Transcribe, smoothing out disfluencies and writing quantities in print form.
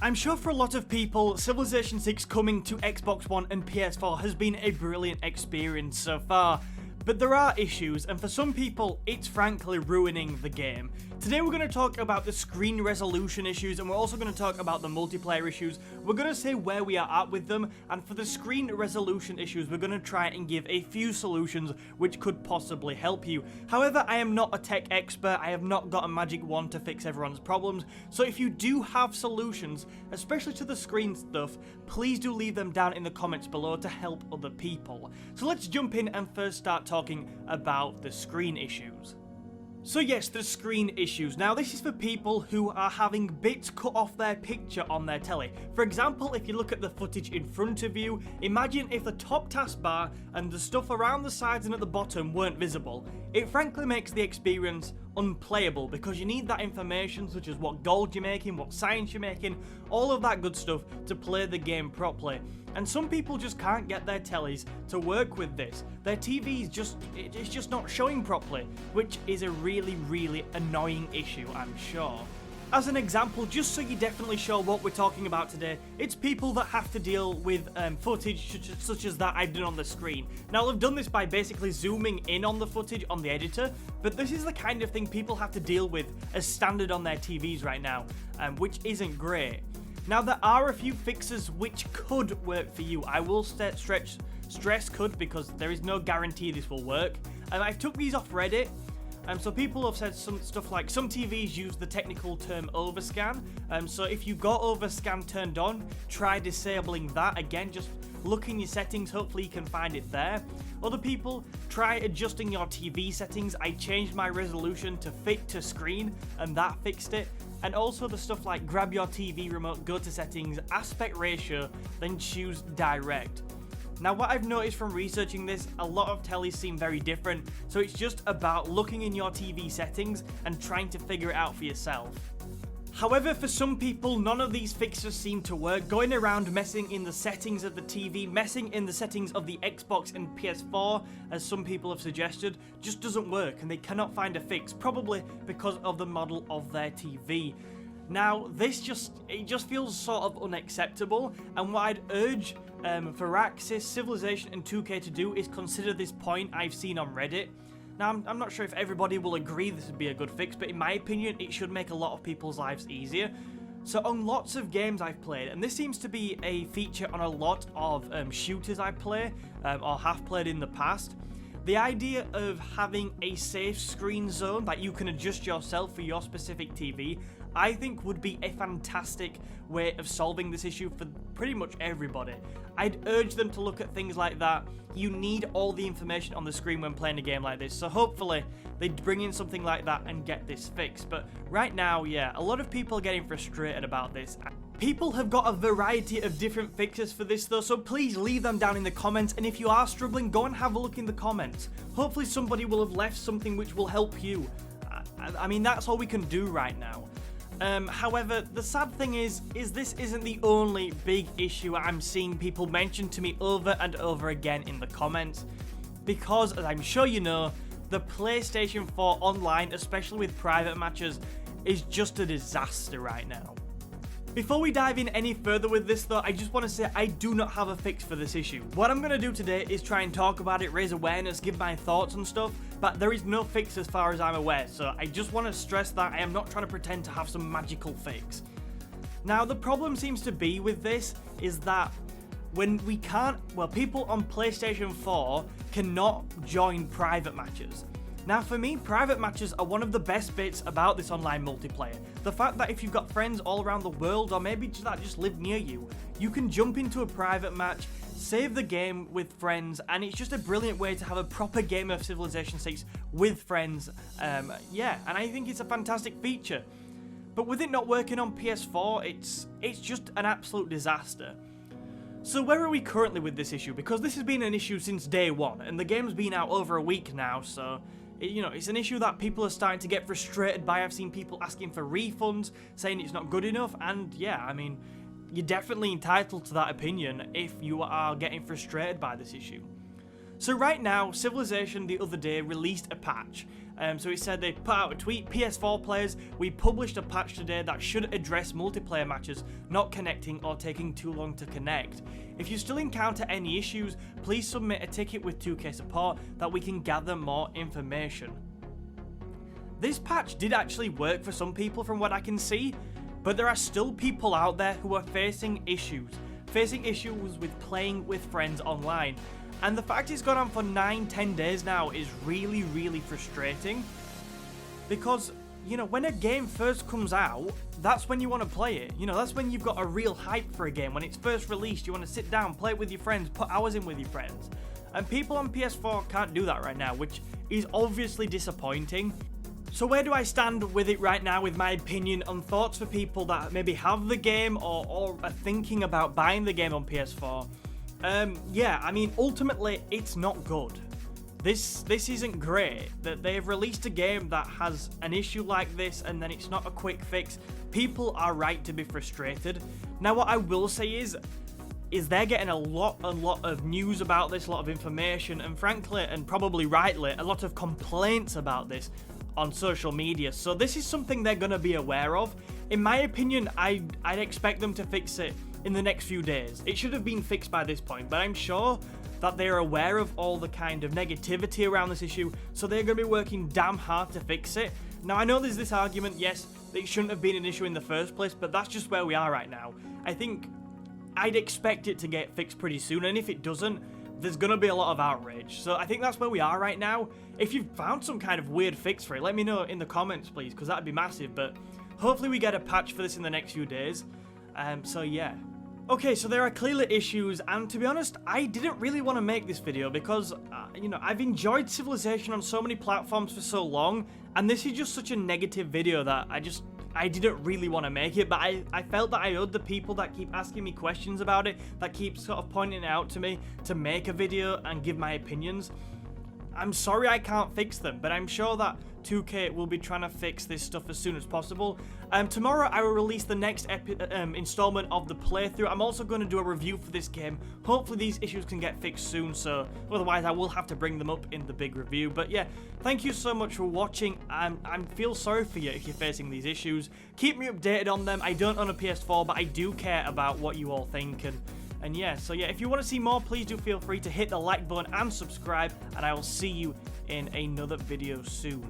I'm sure for a lot of people, Civilization 6 coming to Xbox One and PS4 has been a brilliant experience so far, but there are issues, and for some people, it's frankly ruining the game. Today we're going to talk about the screen resolution issues, and we're also going to talk about the multiplayer issues. We're going to say where we are at with them, and for the screen resolution issues, we're going to try and give a few solutions which could possibly help you. However, I am not a tech expert, I have not got a magic wand to fix everyone's problems, so if you do have solutions, especially to the screen stuff, please do leave them down in the comments below to help other people. So let's jump in and first start talking about the screen issues. So yes, the screen issues. Now this is for people who are having bits cut off their picture on their telly. For example, if you look at the footage in front of you, imagine if the top taskbar and the stuff around the sides and at the bottom weren't visible. It frankly makes the experience unplayable because you need that information such as what gold you're making, what science you're making, all of that good stuff to play the game properly. And some people just can't get their tellies to work with this. Their TV's it's just not showing properly, which is a really annoying issue, I'm sure. As an example, just so you're definitely sure what we're talking about today, it's people that have to deal with footage such as that I've done on the screen. Now I've done this by basically zooming in on the footage on the editor, but this is the kind of thing people have to deal with as standard on their TVs right now, which isn't great. Now there are a few fixes which could work for you. I will stress could because there is no guarantee this will work. I've took these off Reddit. So people have said some stuff like some TVs use the technical term overscan. So if you've got overscan turned on, try disabling that. Again, just look in your settings, hopefully you can find it there. Other people, try adjusting your TV settings. I changed my resolution to fit to screen and that fixed it. And also the stuff like grab your TV remote, go to settings, aspect ratio, then choose direct. Now what I've noticed from researching this, a lot of tellies seem very different, so it's just about looking in your TV settings and trying to figure it out for yourself. However, for some people, none of these fixes seem to work. Going around messing in the settings of the TV, messing in the settings of the Xbox and PS4, as some people have suggested, just doesn't work and they cannot find a fix, probably because of the model of their TV. Now, this just feels sort of unacceptable, and what I'd urge Firaxis, Civilization and 2K to do is consider this point I've seen on Reddit. Now, I'm not sure if everybody will agree this would be a good fix, but in my opinion, it should make a lot of people's lives easier. So on lots of games I've played, and this seems to be a feature on a lot of shooters I play, or have played in the past, the idea of having a safe screen zone that you can adjust yourself for your specific TV, I think would be a fantastic way of solving this issue for pretty much everybody. I'd urge them to look at things like that. You need all the information on the screen when playing a game like this, so hopefully they'd bring in something like that and get this fixed. But right now, yeah, a lot of people are getting frustrated about this. People have got a variety of different fixes for this though, so please leave them down in the comments, and if you are struggling, go and have a look in the comments. Hopefully somebody will have left something which will help you. I mean, that's all we can do right now. However, the sad thing is this isn't the only big issue I'm seeing people mention to me over and over again in the comments, because as I'm sure you know, the PlayStation 4 online, especially with private matches, is just a disaster right now. Before we dive in any further with this though, I just want to say I do not have a fix for this issue. What I'm going to do today is try and talk about it, raise awareness, give my thoughts and stuff, but there is no fix as far as I'm aware, so I just want to stress that I am not trying to pretend to have some magical fix. Now the problem seems to be with this is that when we can't, well, people on PlayStation 4 cannot join private matches. Now for me, private matches are one of the best bits about this online multiplayer. The fact that if you've got friends all around the world, or maybe that just live near you, you can jump into a private match, save the game with friends, and it's just a brilliant way to have a proper game of Civilization 6 with friends. Yeah, and I think it's a fantastic feature. But with it not working on PS4, it's just an absolute disaster. So where are we currently with this issue? Because this has been an issue since day one, and the game's been out over a week now, so you know, it's an issue that people are starting to get frustrated by. I've seen people asking for refunds, saying it's not good enough, and yeah, I mean, you're definitely entitled to that opinion if you are getting frustrated by this issue. So right now, Civilization the other day released a patch. So it said they put out a tweet, PS4 players, we published a patch today that should address multiplayer matches not connecting or taking too long to connect. If you still encounter any issues, please submit a ticket with 2K support that we can gather more information. This patch did actually work for some people from what I can see, but there are still people out there who are facing issues with playing with friends online. And the fact it's gone on for 9-10 days now is really, really frustrating. Because, you know, when a game first comes out, that's when you want to play it. You know, that's when you've got a real hype for a game. When it's first released, you want to sit down, play it with your friends, put hours in with your friends. And people on PS4 can't do that right now, which is obviously disappointing. So where do I stand with it right now with my opinion on thoughts for people that maybe have the game or are thinking about buying the game on PS4? Yeah, I mean, ultimately, it's not good. This isn't great, that they've released a game that has an issue like this and then it's not a quick fix. People are right to be frustrated. Now, what I will say is they're getting a lot of news about this, a lot of information, and frankly, and probably rightly, a lot of complaints about this on social media. So this is something they're going to be aware of. In my opinion, I'd expect them to fix it in the next few days. It should have been fixed by this point, but I'm sure that they're aware of all the kind of negativity around this issue, so they're going to be working damn hard to fix it. Now, I know there's this argument, yes, that it shouldn't have been an issue in the first place, but that's just where we are right now. I think I'd expect it to get fixed pretty soon, and if it doesn't, there's going to be a lot of outrage. So I think that's where we are right now. If you've found some kind of weird fix for it, let me know in the comments, please, because that'd be massive, but hopefully we get a patch for this in the next few days. So yeah. Okay, so there are clearly issues, and to be honest, I didn't really want to make this video because, you know, I've enjoyed Civilization on so many platforms for so long, and this is just such a negative video that I didn't really want to make it, but I felt that I owed the people that keep asking me questions about it, that keep sort of pointing it out to me, to make a video and give my opinions. I'm sorry I can't fix them, but I'm sure that 2K will be trying to fix this stuff as soon as possible. Tomorrow I will release the next installment of the playthrough. I'm also going to do a review for this game. Hopefully these issues can get fixed soon, so otherwise I will have to bring them up in the big review. But yeah, thank you so much for watching. I feel sorry for you if you're facing these issues. Keep me updated on them. I don't own a PS4, but I do care about what you all think. And yeah, so yeah, if you want to see more, please do feel free to hit the like button and subscribe, and I will see you in another video soon.